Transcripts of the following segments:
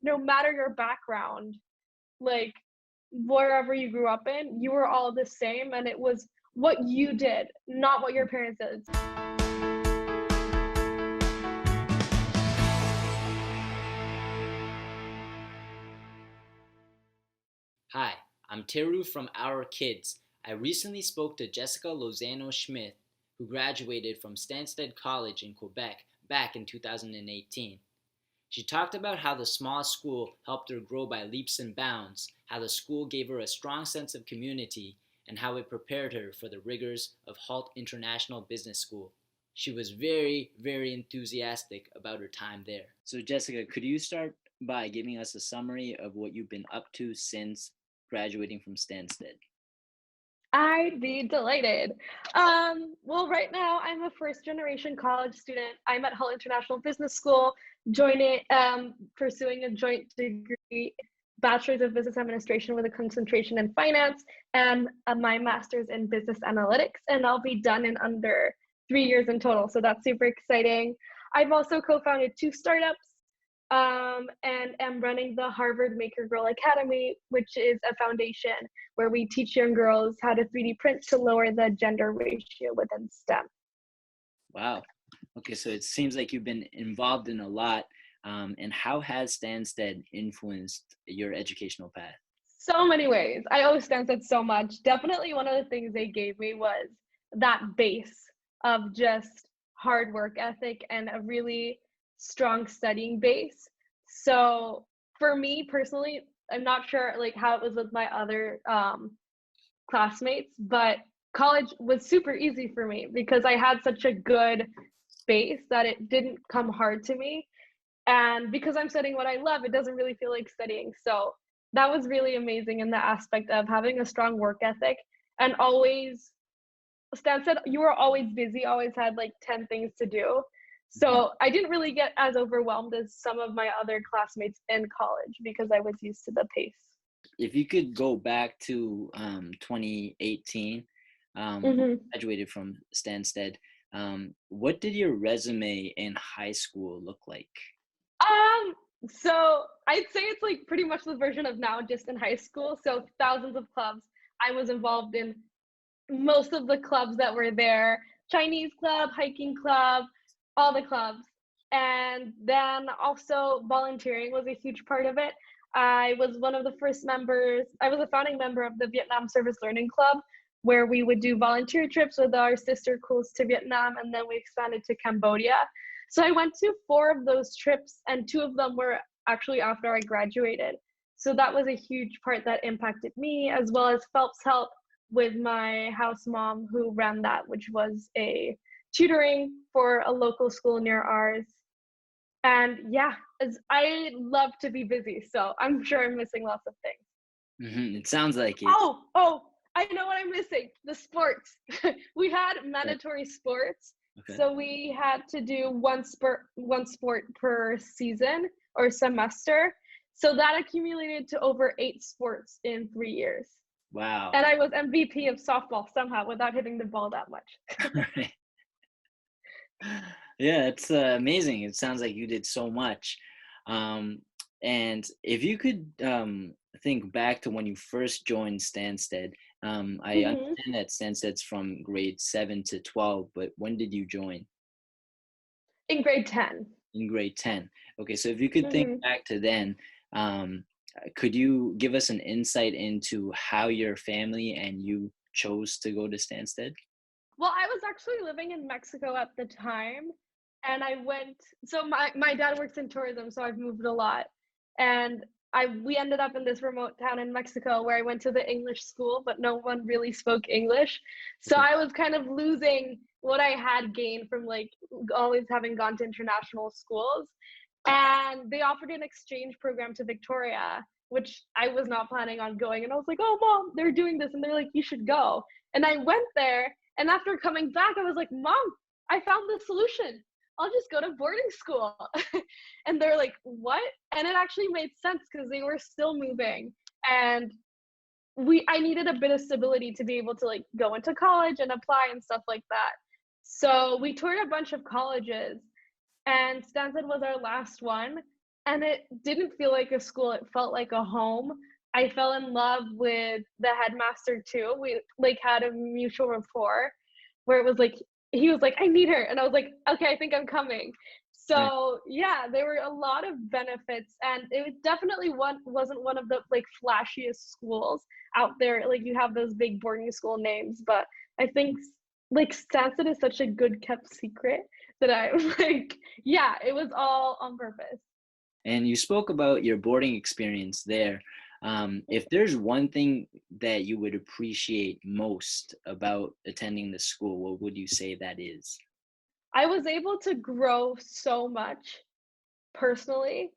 no matter your background, like wherever you grew up in, you were all the same, and it was what you did, not what your parents did. Hi, I'm Teru from Our Kids. I recently spoke to Jessica Lozano-Schmitt, who graduated from Stanstead College in Quebec back in 2018. She talked about how the small school helped her grow by leaps and bounds, how the school gave her a strong sense of community, and how it prepared her for the rigors of Hult International Business School. She was very, very enthusiastic about her time there. So Jessica, could you start by giving us a summary of what you've been up to since graduating from Stanstead? I'd be delighted. Well, right now I'm a first generation college student. I'm at Hult International Business School, pursuing a joint degree, Bachelor's of Business Administration with a concentration in finance, and my master's in business analytics. And I'll be done in under 3 years in total. So that's super exciting. I've also co-founded 2 startups. And am running the Harvard Maker Girl Academy, which is a foundation where we teach young girls how to 3D print to lower the gender ratio within STEM. Wow. Okay, so it seems like you've been involved in a lot. And how has Stanstead influenced your educational path? So many ways. I owe Stanstead so much. Definitely one of the things they gave me was that base of just hard work ethic and a really strong studying base. So for me personally, I'm not sure like how it was with my other classmates, but college was super easy for me because I had such a good base that it didn't come hard to me. And because I'm studying what I love, it doesn't really feel like studying. So that was really amazing in the aspect of having a strong work ethic and always, Stan said, you were always busy, always had like 10 things to do. So I didn't really get as overwhelmed as some of my other classmates in college because I was used to the pace. If you could go back to 2018, graduated from Stanstead, what did your resume in high school look like? So I'd say it's like pretty much the version of now, just in high school. So thousands of clubs. I was involved in most of the clubs that were there, Chinese club, hiking club, all the clubs. And then also volunteering was a huge part of it. I was one of the first members, I was a founding member of the Vietnam Service Learning Club, where we would do volunteer trips with our sister schools to Vietnam, and then we expanded to Cambodia. So I went to 4 of those trips, and 2 of them were actually after I graduated. So that was a huge part that impacted me, as well as Phelps Help with my house mom who ran that, which was a tutoring for a local school near ours. And yeah, as I love to be busy, so I'm sure I'm missing lots of things. It sounds like it. Oh, I know what I'm missing. The sports. We had mandatory sports. Okay. So we had to do one sport per season or semester. So that accumulated to over 8 sports in 3 years. Wow. And I was MVP of softball somehow without hitting the ball that much. Yeah, it's amazing. It sounds like you did so much. And if you could think back to when you first joined Stanstead, I understand that Stanstead's from grade 7 to 12, but when did you join? In grade 10. In grade 10. Okay, so if you could think back to then, could you give us an insight into how your family and you chose to go to Stanstead? Well, I was actually living in Mexico at the time, and I went, so my dad works in tourism, so I've moved a lot. And we ended up in this remote town in Mexico where I went to the English school, but no one really spoke English. So I was kind of losing what I had gained from like always having gone to international schools. And they offered an exchange program to Victoria, which I was not planning on going. And I was like, oh, Mom, they're doing this. And they're like, you should go. And I went there. And after coming back, I was like, Mom, I found the solution. I'll just go to boarding school. And they're like, what? And it actually made sense because they were still moving. And I needed a bit of stability to be able to like go into college and apply and stuff like that. So we toured a bunch of colleges, and Stanstead was our last one. and it didn't feel like a school, it felt like a home. I fell in love with the headmaster too. We like had a mutual rapport where it was like he was like, "I need her," and I was like, "Okay, I think I'm coming." Right. So yeah, there were a lot of benefits, and it definitely wasn't one of the like flashiest schools out there. Like you have those big boarding school names, but I think like Stanstead is such a good kept secret that I like, yeah, it was all on purpose. And you spoke about your boarding experience there. If there's one thing that you would appreciate most about attending the school, what would you say that is? I was able to grow so much personally.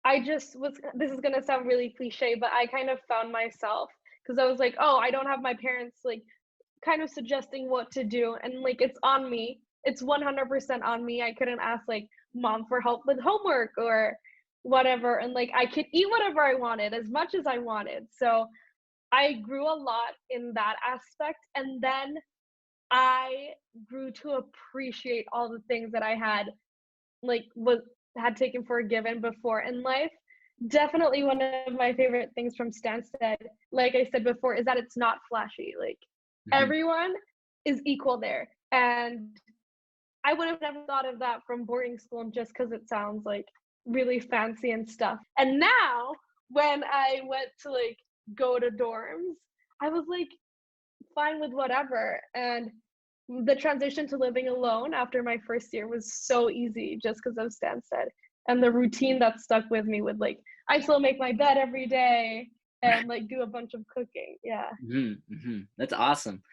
I just was, this is gonna sound really cliche, but I kind of found myself because I was like, oh, I don't have my parents like kind of suggesting what to do, and like it's on me. It's 100% on me. I couldn't ask like mom for help with homework or whatever, and like I could eat whatever I wanted as much as I wanted. So I grew a lot in that aspect, and then I grew to appreciate all the things that I had like was had taken for a given before in life. Definitely one of my favorite things from Stansted, like I said before, is that it's not flashy. Like Mhm. everyone is equal there. And I would have never thought of that from boarding school just because it sounds like really fancy and stuff. And now when I went to like go to dorms, I was like fine with whatever. And the transition to living alone after my first year was so easy just because of Stansted and the routine that stuck with me with like I still make my bed every day and like do a bunch of cooking. Yeah. That's awesome.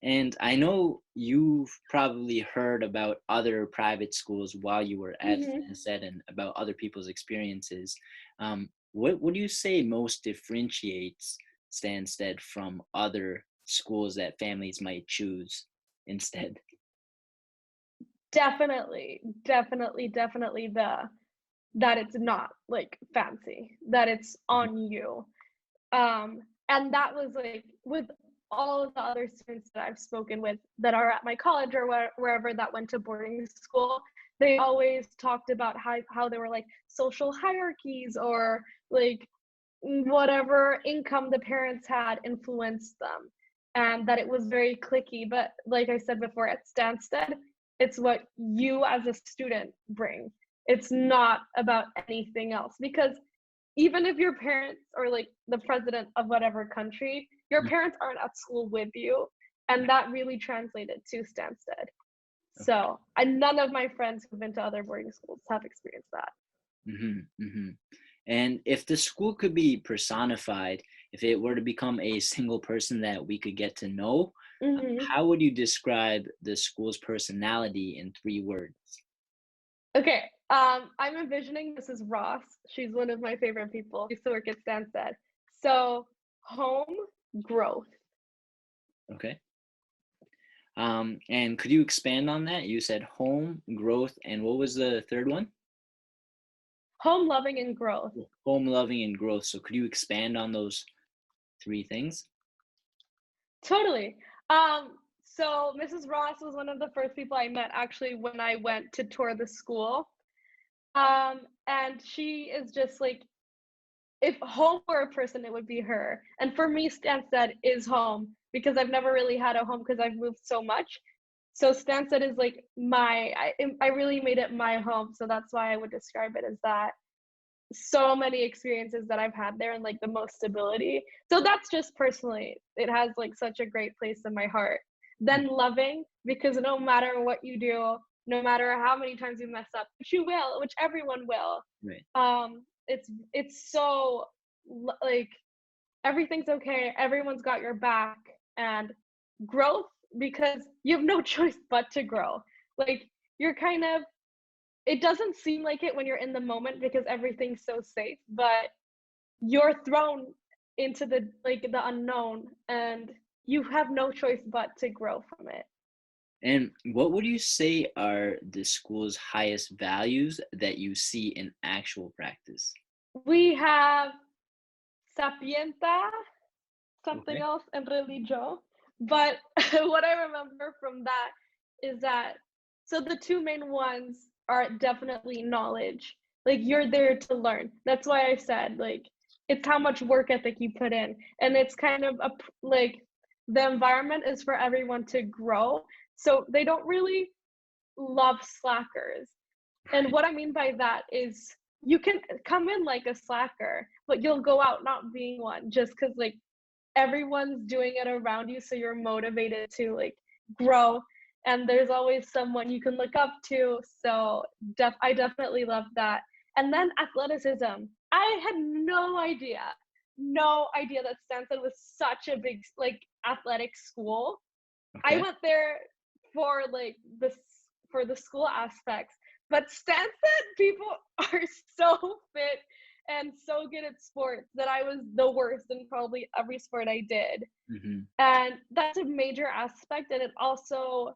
And I know you've probably heard about other private schools while you were at Hmm. Stanstead and about other people's experiences. What would you say most differentiates Stanstead from other schools that families might choose instead? Definitely the that it's not like fancy, that it's Mhm. on you. And that was like with all of the other students that I've spoken with that are at my college or wherever that went to boarding school, they always talked about how there were like social hierarchies or like whatever income the parents had influenced them and that it was very clicky. But like I said before, at Stansted, it's what you as a student bring. It's not about anything else because even if your parents or like the president of whatever country, your parents aren't at school with you. And that really translated to Stansted. Okay. So none of my friends who've been to other boarding schools have experienced that. Hmm. And if the school could be personified, if it were to become a single person that we could get to know, Hmm. how would you describe the school's personality in 3 words? Okay, I'm envisioning Mrs. Ross. She's one of my favorite people. She used to work at Stansted. So home growth. Okay. And could you expand on that? You said home, growth, and what was the third one? Home loving and growth. Home, loving, and growth. So could you expand on those 3 things? Totally. So Mrs. Ross was one of the first people I met actually when I went to tour the school. And she is just like, if home were a person, it would be her. And for me, Stansted is home because I've never really had a home because I've moved so much. So Stansted is like I really made it my home. So that's why I would describe it as that. So many experiences that I've had there and like the most stability. So that's just personally, it has like such a great place in my heart. Then loving, because no matter what you do, no matter how many times you mess up, which you will, which everyone will, Right. it's so like everything's okay, everyone's got your back, and growth because you have no choice but to grow. Like you're kind of it doesn't seem like it when you're in the moment because everything's so safe, but you're thrown into the like the unknown and you have no choice but to grow from it. And what would you say are the school's highest values that you see in actual practice? We have sapienta, something Okay. else, and religio. But what I remember from that is that so the two main ones are definitely knowledge. Like, you're there to learn. That's why I said, like, it's how much work ethic you put in. And it's kind of like the environment is for everyone to grow. So they don't really love slackers. And what I mean by that is you can come in like a slacker, but you'll go out not being one just because like everyone's doing it around you. So you're motivated to like grow. And there's always someone you can look up to. So I definitely love that. And then athleticism. I had no idea that Stanstead was such a big like athletic school. I Okay. went there for like for the school aspects, but Stanstead people are so fit and so good at sports that I was the worst in probably every sport I did. Mm-hmm. And that's a major aspect, and it also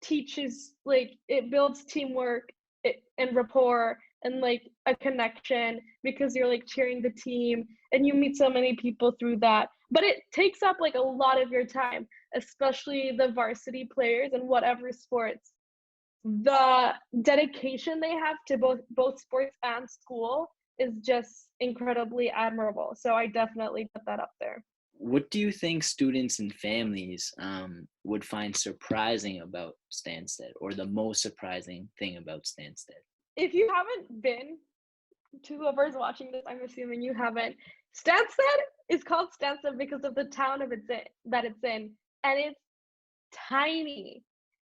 teaches like it builds teamwork and rapport and like a connection because you're like cheering the team and you meet so many people through that, but it takes up like a lot of your time, especially the varsity players in whatever sports. The dedication they have to both sports and school is just incredibly admirable, so I definitely put that up there. What do you think students and families would find surprising about Stansted, or the most surprising thing about Stansted? If you haven't been, to whoever's watching this, I'm assuming you haven't. Stanstead is called Stanstead because of the town that it's in, and it's tiny,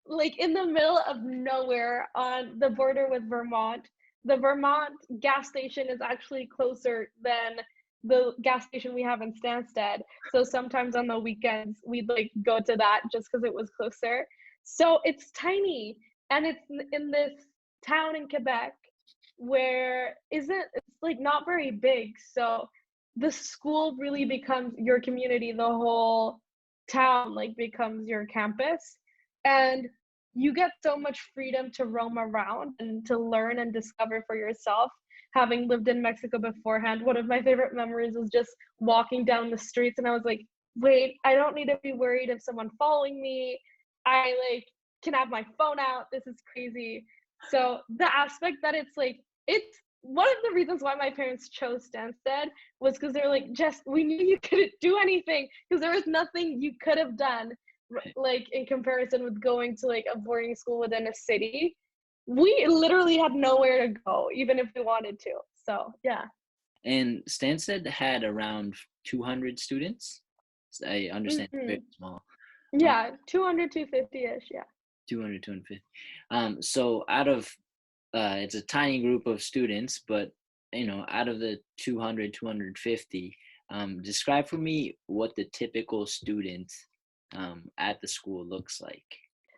like in the middle of nowhere on the border with Vermont. The Vermont gas station is actually closer than the gas station we have in Stanstead. So sometimes on the weekends we'd like go to that just because it was closer. So it's tiny, and it's in this town in Quebec where isn't it's like not very big. So the school really becomes your community. The whole town like becomes your campus, and you get so much freedom to roam around and to learn and discover for yourself. Having lived in Mexico beforehand, one of my favorite memories was just walking down the streets and I was like, wait, I don't need to be worried of someone following me. I like can have my phone out. This is crazy. So the aspect that it's like it's one of the reasons why my parents chose Stansted was because they're like, Jess, we knew you couldn't do anything because there was nothing you could have done, like in comparison with going to like a boarding school within a city. We literally had nowhere to go, even if we wanted to. So yeah. And Stansted had around 200 students. I understand it's very Mm-hmm. small. Yeah, 200, 250-ish, yeah. 200, 250. So out of it's a tiny group of students, but out of the 200, 250, describe for me what the typical student at the school looks like.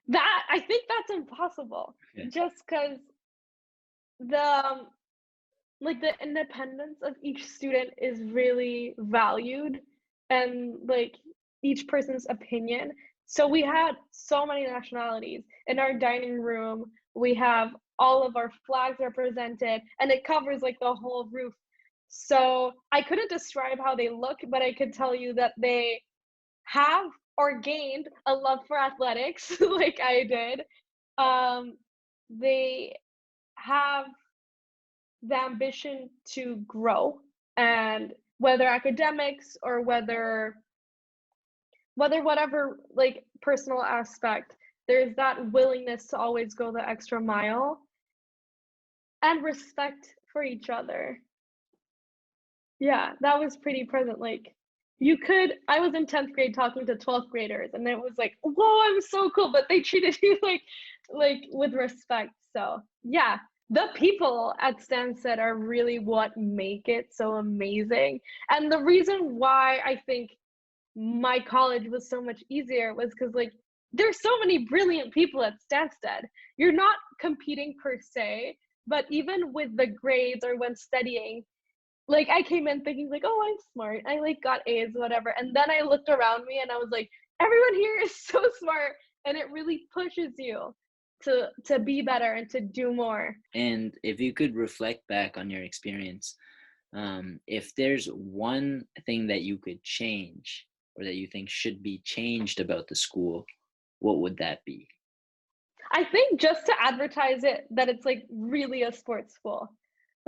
That I think that's impossible. Okay. Just because the like the independence of each student is really valued, and like each person's opinion. So we had so many nationalities in our dining room. We have all of our flags represented, and it covers like the whole roof. So I couldn't describe how they look, but I could tell you that they have or gained a love for athletics like I did. They have the ambition to grow, and whether academics or whether whatever like personal aspect, there's that willingness to always go the extra mile and respect for each other. Yeah, that was pretty present. Like I was in 10th grade talking to 12th graders and it was like, whoa, I'm so cool, but they treated you like with respect. So yeah, the people at Stansted are really what make it so amazing. And the reason why I think my college was so much easier was because like there's so many brilliant people at Stansted. You're not competing per se, but even with the grades or when studying, like I came in thinking like, oh, I'm smart. I like got A's, whatever. And then I looked around me and I was like, everyone here is so smart, and it really pushes you to be better and to do more. And if you could reflect back on your experience, if there's one thing that you could change or that you think should be changed about the school, what would that be? I think just to advertise it that it's like really a sports school.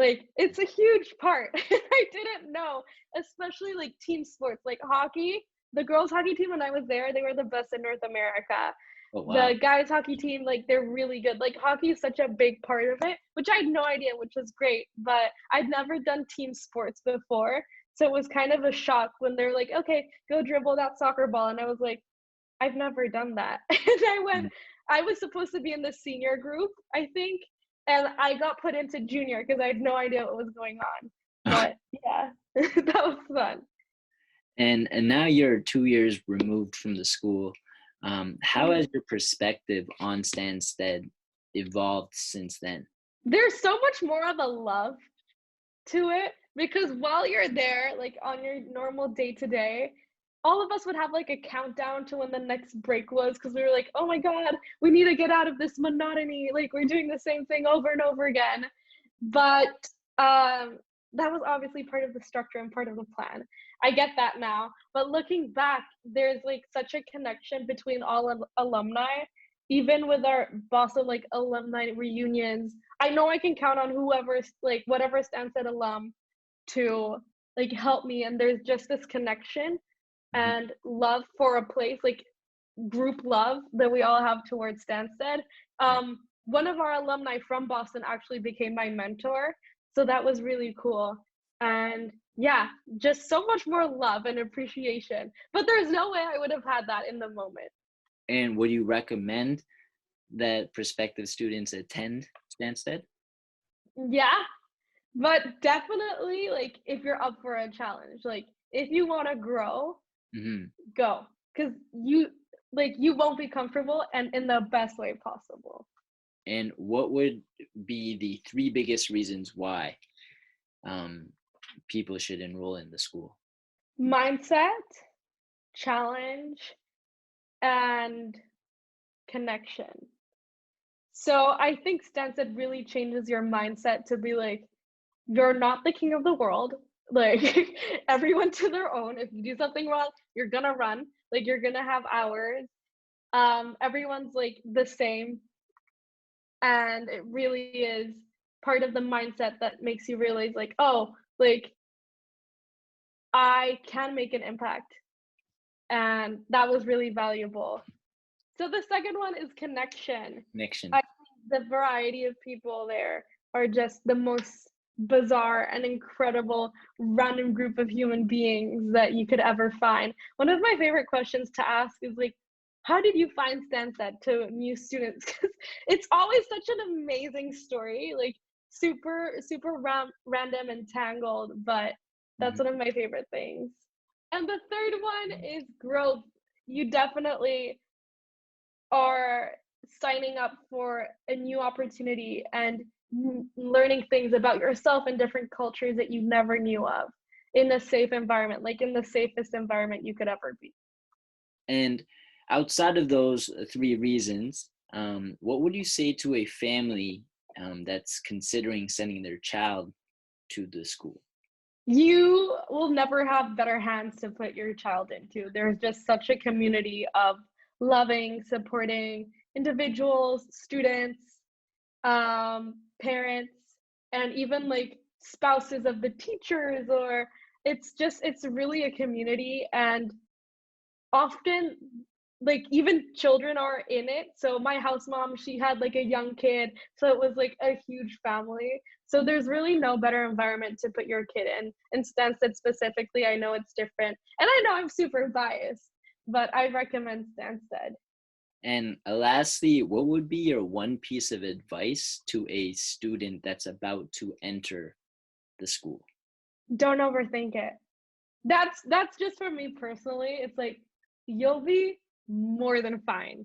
Like, it's a huge part. I didn't know, especially like team sports, like hockey. The girls' hockey team, when I was there, they were the best in North America. Oh wow. The guys' hockey team, like, they're really good. Like, hockey is such a big part of it, which I had no idea, which was great. But I'd never done team sports before. So it was kind of a shock when they're like, okay, go dribble that soccer ball. And I was like, I've never done that. And I was supposed to be in the senior group, I think. And I got put into junior because I had no idea what was going on. But yeah, that was fun. And now you're 2 years removed from the school. How has your perspective on Stanstead evolved since then? There's so much more of a love to it because while you're there, like on your normal day to day, all of us would have like a countdown to when the next break was because we were like, oh my God, we need to get out of this monotony. Like we're doing the same thing over and over again. But that was obviously part of the structure and part of the plan. I get that now. But looking back, there's like such a connection between all alumni, even with our Boston like alumni reunions. I know I can count on whoever's like whatever Stanstead alum to like help me, and there's just this connection and love for a place, like group love that we all have towards Stanstead. One of our alumni from Boston actually became my mentor, so that was really cool. And yeah, just so much more love and appreciation. But there's no way I would have had that in the moment. And would you recommend that prospective students attend Stanstead? Yeah, but definitely like if you're up for a challenge, like if you want to grow, Hmm. go because you won't be comfortable and in the best way possible. And what would be the three biggest reasons why um, people should enroll in the school? Mindset, challenge, and connection. So I think Stanstead really changes your mindset to be like, you're not the king of the world. Like everyone to their own. If you do something wrong, you're gonna run. Like you're gonna have hours. Everyone's like the same. And it really is part of the mindset that makes you realize like, oh, like I can make an impact. And that was really valuable. So the second one is connection. Connection. I think the variety of people there are just the most bizarre and incredible random group of human beings that you could ever find. One of my favorite questions to ask is like, how did you find Stanstead to new students? Because it's always such an amazing story, like super random and tangled, but that's Mhm. one of my favorite things. And the third one is growth. You definitely are signing up for a new opportunity and learning things about yourself and different cultures that you never knew of in a safe environment, like in the safest environment you could ever be. And outside of those three reasons, what would you say to a family that's considering sending their child to the school? You will never have better hands to put your child into. There's just such a community of loving, supporting individuals, students, parents, and even like spouses of the teachers, or it's really a community. And often like even children are in it. So my house mom, she had like a young kid, so it was like a huge family. So there's really no better environment to put your kid in Stansted specifically. I know it's different and I know I'm super biased, but I recommend Stansted. And lastly, what would be your one piece of advice to a student that's about to enter the school? Don't overthink it. That's just for me personally. It's like you'll be more than fine.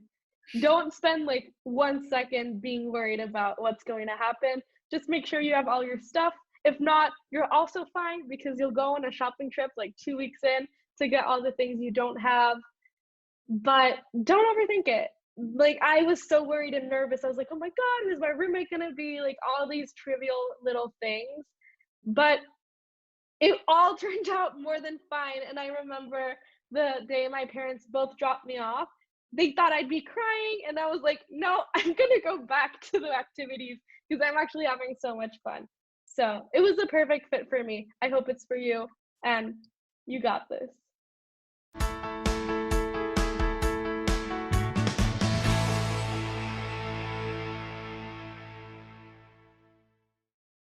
Don't spend like 1 second being worried about what's going to happen. Just make sure you have all your stuff. If not, you're also fine because you'll go on a shopping trip like 2 weeks in to get all the things you don't have. But don't overthink it. Like I was so worried and nervous. I was like, oh my God, who's my roommate gonna be? Like all these trivial little things. But it all turned out more than fine. And I remember the day my parents both dropped me off, they thought I'd be crying. And I was like, no, I'm going to go back to the activities because I'm actually having so much fun. So it was a perfect fit for me. I hope it's for you, and you got this.